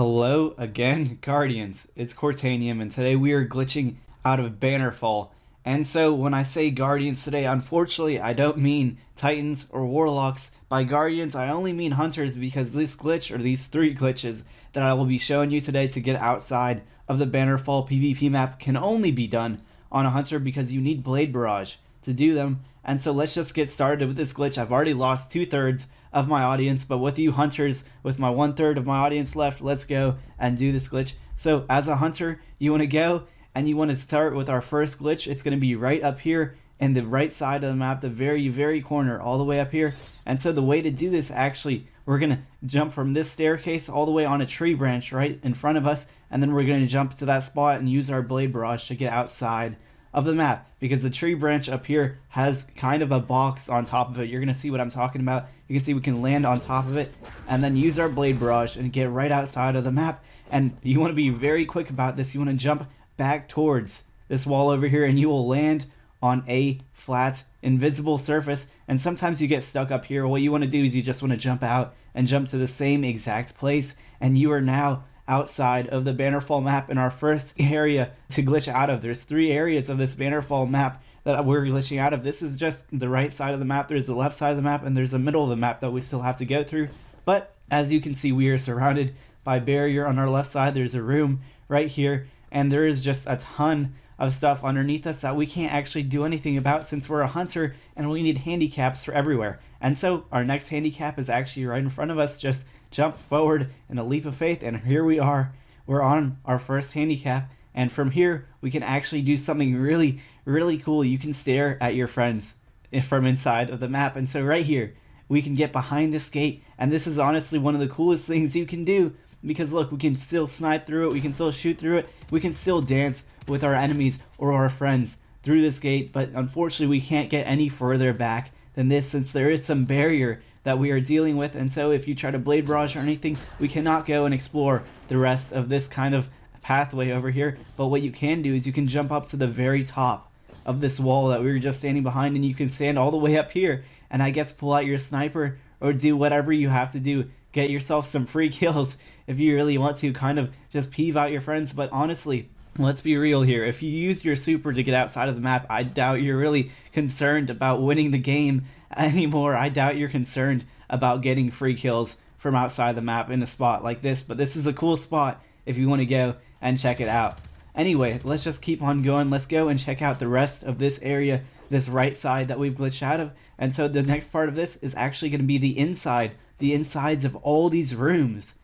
Hello again, Guardians. It's Cortanium, and today we are glitching out of Bannerfall. And so when I say Guardians today, unfortunately, I don't mean Titans or Warlocks. By Guardians, I only mean Hunters because this glitch, or these three glitches that I will be showing you today to get outside of the Bannerfall PvP map can only be done on a Hunter because you need Blade Barrage to do them. And so let's just get started with this glitch. I've already lost 2/3 of my audience, but with you Hunters, with my 1/3 of my audience left, let's go and do this glitch. So as a Hunter, you want to go and you want to start with our first glitch. It's going to be right up here in the right side of the map, the very corner, all the way up here. And so the way to do this, actually, we're going to jump from this staircase all the way on a tree branch right in front of us, and then we're going to jump to that spot and use our Blade Barrage to get outside of the map, because the tree branch up here has kind of a box on top of it. You're going to see what I'm talking about. You can see we can land on top of it and then use our Blade Barrage and get right outside of the map. And you want to be very quick about this. You want to jump back towards this wall over here and you will land on a flat invisible surface. And sometimes you get stuck up here. What you want to do is you just want to jump out and jump to the same exact place, and you are now outside of the Bannerfall map in our first area to glitch out of. There's 3 areas of this Bannerfall map that we're glitching out of. This is just the right side of the map. There's the left side of the map, and there's the middle of the map that we still have to go through. But as you can see, we are surrounded by barrier on our left side. There's a room right here, and there is just a ton of stuff underneath us that we can't actually do anything about since we're a hunter and we need handicaps for everywhere. And so our next handicap is actually right in front of us. Just jump forward in a leap of faith, and here we are. We're on our first handicap, and from here we can actually do something really cool. You can stare at your friends from inside of the map. And so right here we can get behind this gate, and this is honestly one of the coolest things you can do, because look, we can still snipe through it, we can still shoot through it, we can still dance with our enemies or our friends through this gate. But unfortunately we can't get any further back than this since there is some barrier that we are dealing with. And so if you try to Blade Barrage or anything, we cannot go and explore the rest of this kind of pathway over here. But what you can do is you can jump up to the very top of this wall that we were just standing behind, and you can stand all the way up here and I guess pull out your sniper or do whatever you have to do. Get yourself some free kills if you really want to, kind of just peeve out your friends. But honestly, let's be real here. If you use your super to get outside of the map, I doubt you're really concerned about winning the game anymore. I doubt you're concerned about getting free kills from outside the map in a spot like this. But this is a cool spot if you want to go and check it out. Anyway, let's just keep on going. Let's go and check out the rest of this area, this right side that we've glitched out of. And so the next part of this is actually going to be the insides of all these rooms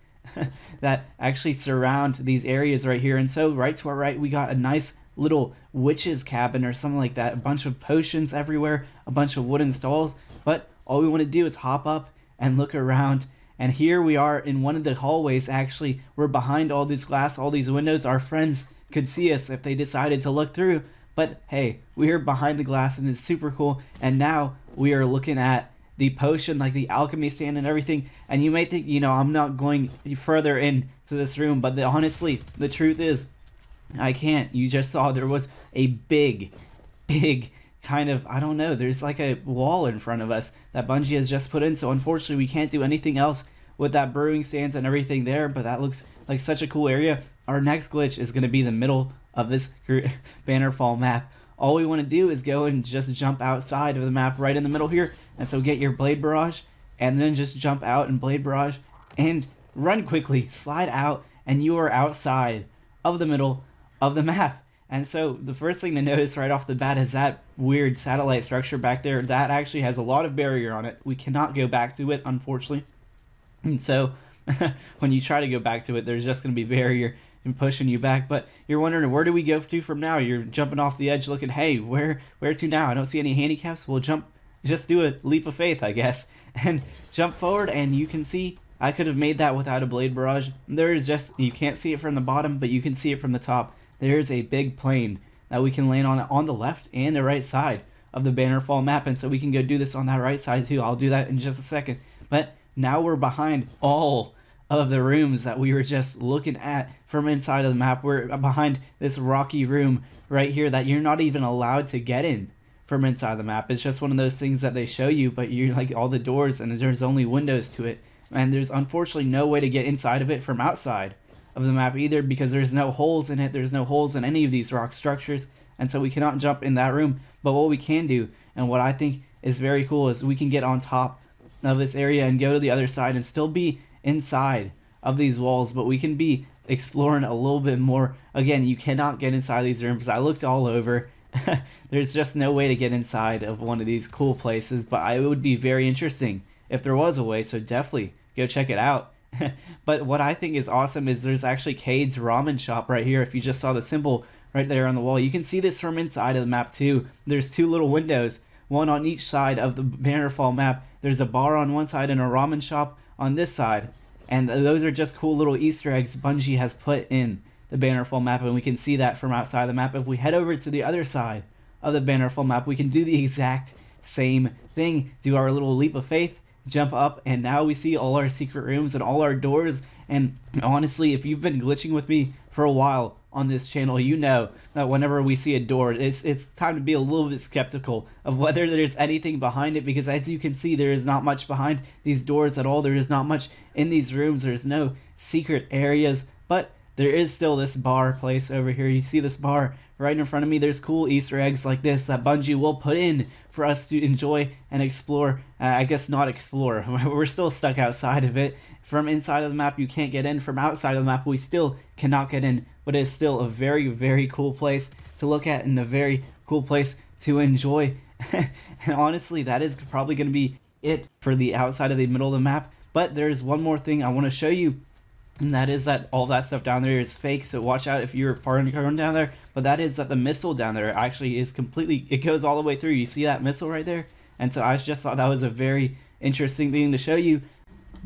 that actually surround these areas right here. And so right to our right, we got a nice little witch's cabin or something like that. A bunch of potions everywhere, a bunch of wooden stalls. But all we want to do is hop up and look around. And here we are in one of the hallways. Actually, we're behind all this glass, all these windows. Our friends could see us if they decided to look through. But hey, we are behind the glass and it's super cool. And now we are looking at the potion, like the alchemy stand and everything. And you may think, I'm not going further into this room, but honestly, the truth is, I can't. You just saw there was a big kind of, I don't know, there's like a wall in front of us that Bungie has just put in. So unfortunately, we can't do anything else with that brewing stands and everything there, but that looks like such a cool area. Our next glitch is going to be the middle of this Bannerfall map. All we want to do is go and just jump outside of the map right in the middle here. And so get your Blade Barrage and then just jump out and Blade Barrage and run quickly, slide out, and you are outside of the middle of the map. And so the first thing to notice right off the bat is that weird satellite structure back there. That actually has a lot of barrier on it. We cannot go back to it, unfortunately. And so when you try to go back to it, there's just going to be barrier and pushing you back. But you're wondering, where do we go to from now? You're jumping off the edge looking, hey, where to now? I don't see any handicaps. We'll just do a leap of faith, I guess, and jump forward. And you can see I could have made that without a Blade Barrage. There is just, you can't see it from the bottom, but you can see it from the top. There's a big plane that we can land on the left and the right side of the Bannerfall map. And so we can go do this on that right side too. I'll do that in just a second. But now we're behind all of the rooms that we were just looking at from inside of the map. We're behind this rocky room right here that you're not even allowed to get in from inside the map. It's just one of those things that they show you, but you're like all the doors and there's only windows to it. And there's unfortunately no way to get inside of it from outside. of the map either, because there's no holes in it. There's no holes in any of these rock structures, and so we cannot jump in that room. But what we can do, and what I think is very cool, is we can get on top of this area and go to the other side and still be inside of these walls, but we can be exploring a little bit more. Again, you cannot get inside these rooms. I looked all over. There's just no way to get inside of one of these cool places, but it would be very interesting if there was a way, so definitely go check it out. But what I think is awesome is there's actually Cade's Ramen Shop right here. If you just saw the symbol right there on the wall, you can see this from inside of the map too. There's two little windows, one on each side of the Bannerfall map. There's a bar on one side and a ramen shop on this side, and those are just cool little Easter eggs Bungie has put in the Bannerfall map, and we can see that from outside the map. If we head over to the other side of the Bannerfall map, we can do the exact same thing, do our little leap of faith, jump up, and now we see all our secret rooms and all our doors. And honestly, if you've been glitching with me for a while on this channel, you know that whenever we see a door, it's time to be a little bit skeptical of whether there's anything behind it, because as you can see, there is not much behind these doors at all. There is not much in these rooms. There's no secret areas, but there is still this bar place over here. You see this bar right in front of me. There's cool Easter eggs like this that Bungie will put in for us to enjoy and explore. I guess not explore. We're still stuck outside of it. From inside of the map, you can't get in. From outside of the map, we still cannot get in. But it's still a very, very cool place to look at and a very cool place to enjoy. And honestly, that is probably going to be it for the outside of the middle of the map. But there's one more thing I want to show you, and that is that all that stuff down there is fake, so watch out if you're part of going down there. But that is that the missile down there actually is completely, it goes all the way through. You see that missile right there? And so I just thought that was a very interesting thing to show you.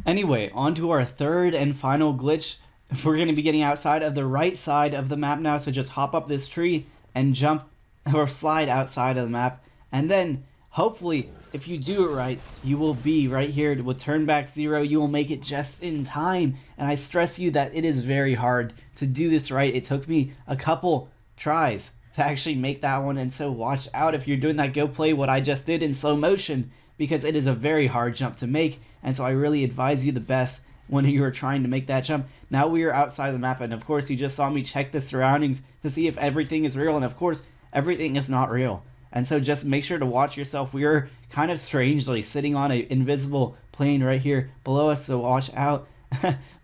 Anyway, on to our third and final glitch. We're going to be getting outside of the right side of the map now, so just hop up this tree and jump or slide outside of the map. And then, hopefully, if you do it right, you will be right here with turn back 0. You will make it just in time. And I stress you that it is very hard to do this right. It took me a couple tries to actually make that one, and so watch out if you're doing that. Go play what I just did in slow motion, because it is a very hard jump to make, and so I really advise you the best when you are trying to make that jump. Now we are outside of the map, and of course you just saw me check the surroundings to see if everything is real, and of course everything is not real. And so just make sure to watch yourself. We are kind of strangely sitting on an invisible plane right here below us, so watch out.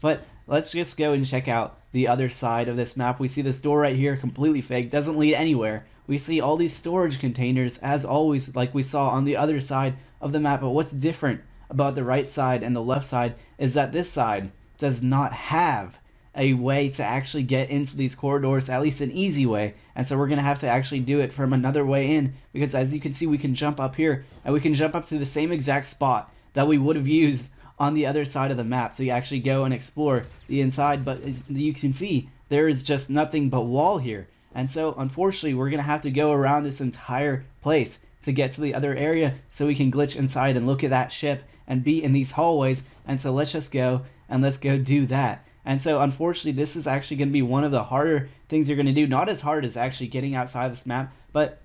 But let's just go and check out the other side of this map. We see this door right here, completely fake, doesn't lead anywhere. We see all these storage containers, as always, like we saw on the other side of the map. But what's different about the right side and the left side is that this side does not have a way to actually get into these corridors, at least an easy way. And so we're going to have to actually do it from another way in, because as you can see, we can jump up here, and we can jump up to the same exact spot that we would have used on the other side of the map to actually go and explore the inside. But you can see there is just nothing but wall here. And so unfortunately, we're going to have to go around this entire place to get to the other area so we can glitch inside and look at that ship and be in these hallways. And so let's just go and let's go do that. And so unfortunately, this is actually going to be one of the harder things you're going to do. Not as hard as actually getting outside this map, but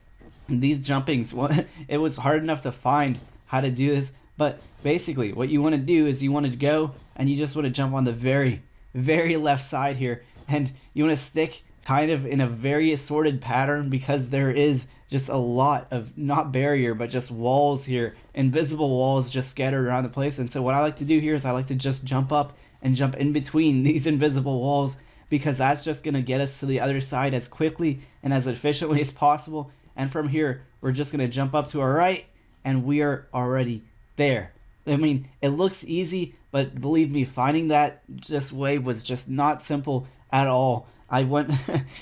these jumpings, it was hard enough to find how to do this. But basically, what you want to do is you want to go and you just want to jump on the very, very left side here. And you want to stick kind of in a very assorted pattern, because there is just a lot of, not barrier, but just walls here. Invisible walls just scattered around the place. And so what I like to do here is I like to just jump up and jump in between these invisible walls, because that's just going to get us to the other side as quickly and as efficiently as possible. And from here, we're just going to jump up to our right, and we are already there. I mean, it looks easy, but believe me, finding that just way was just not simple at all. I went,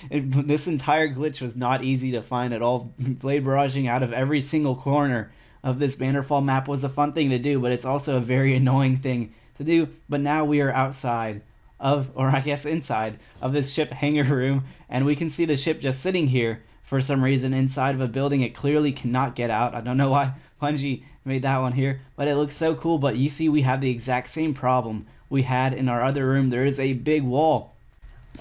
this entire glitch was not easy to find at all. Blade barraging out of every single corner of this Bannerfall map was a fun thing to do, but it's also a very annoying thing to do. But now we are outside of, or I guess inside of this ship hangar room, and we can see the ship just sitting here for some reason inside of a building. It clearly cannot get out. I don't know why Bungie made that one here, but it looks so cool. But you see, we have the exact same problem we had in our other room. There is a big wall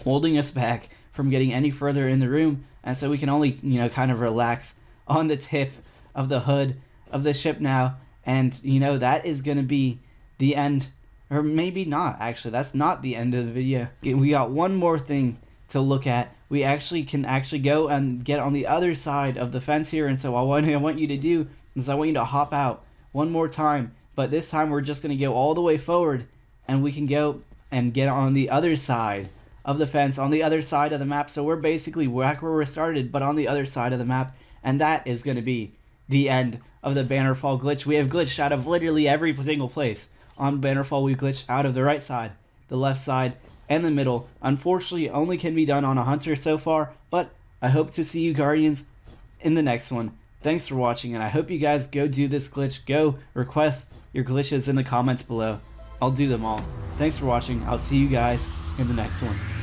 holding us back from getting any further in the room, and so we can only, kind of relax on the tip of the hood of the ship now. And that is going to be the end Or maybe not, actually. That's not the end of the video. We got one more thing to look at. We actually can go and get on the other side of the fence here. And so what I want you to do is I want you to hop out one more time. But this time we're just going to go all the way forward. And we can go and get on the other side of the fence, on the other side of the map. So we're basically back where we started, but on the other side of the map. And that is going to be the end of the Bannerfall glitch. We have glitched out of literally every single place. On Bannerfall, we glitched out of the right side, the left side, and the middle. Unfortunately, only can be done on a hunter so far, but I hope to see you Guardians in the next one. Thanks for watching, and I hope you guys go do this glitch. Go request your glitches in the comments below. I'll do them all. Thanks for watching. I'll see you guys in the next one.